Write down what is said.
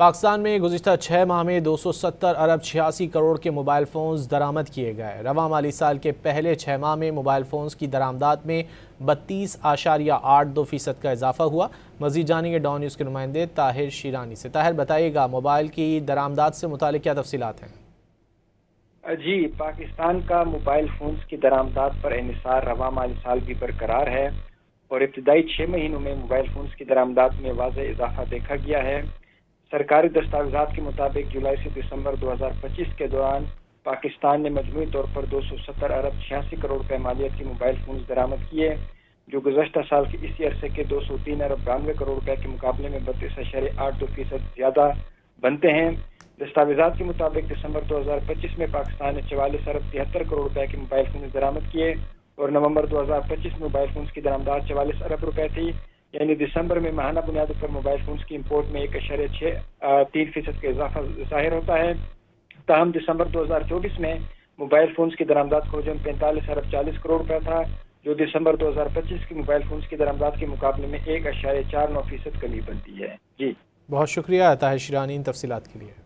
پاکستان میں گزشتہ 6 ماہ میں 270 ارب 86 کروڑ کے موبائل فونز درآمد کیے گئے۔ رواں مالی سال کے پہلے 6 ماہ میں موبائل فونز کی درآمدات میں 32.82% کا اضافہ ہوا۔ مزید جانیں گے ڈان نیوز کے نمائندے طاہر شیرانی سے۔ طاہر بتائیے گا موبائل کی درآمدات سے متعلق کیا تفصیلات ہیں؟ جی، پاکستان کا موبائل فونز کی درآمدات پر انحصار رواں مالی سال بھی برقرار ہے اور ابتدائی 6 مہینوں میں موبائل فونز کی درآمدات میں واضح اضافہ دیکھا گیا ہے۔ سرکاری دستاویزات کے مطابق جولائی سے دسمبر 2025 کے دوران پاکستان نے مجموعی طور پر 270 ارب 86 کروڑ روپے مالیت کے موبائل فونز درآمد کیے، جو گزشتہ سال کے اسی عرصے کے 203 ارب 92 کروڑ روپے کے مقابلے میں 32.82% زیادہ بنتے ہیں۔ دستاویزات کے مطابق دسمبر 2025 میں پاکستان نے 44 ارب 73 کروڑ روپے کے موبائل فونز درآمد کیے اور نومبر 2025 میں موبائل فونز کی درآمدات 44 ارب روپے تھی، یعنی دسمبر میں ماہانہ بنیاد پر موبائل فونز کی امپورٹ میں 1.63% کا اضافہ ظاہر ہوتا ہے۔ تاہم دسمبر 2024 میں موبائل فونز کی درآمدات کا حجم 45 ارب 40 کروڑ روپے تھا، جو دسمبر 2025 کی موبائل فونز کی درآمدات کے مقابلے میں 1.49% کمی بنتی ہے۔ جی بہت شکریہ طاہر شیرانی ان تفصیلات کے لیے۔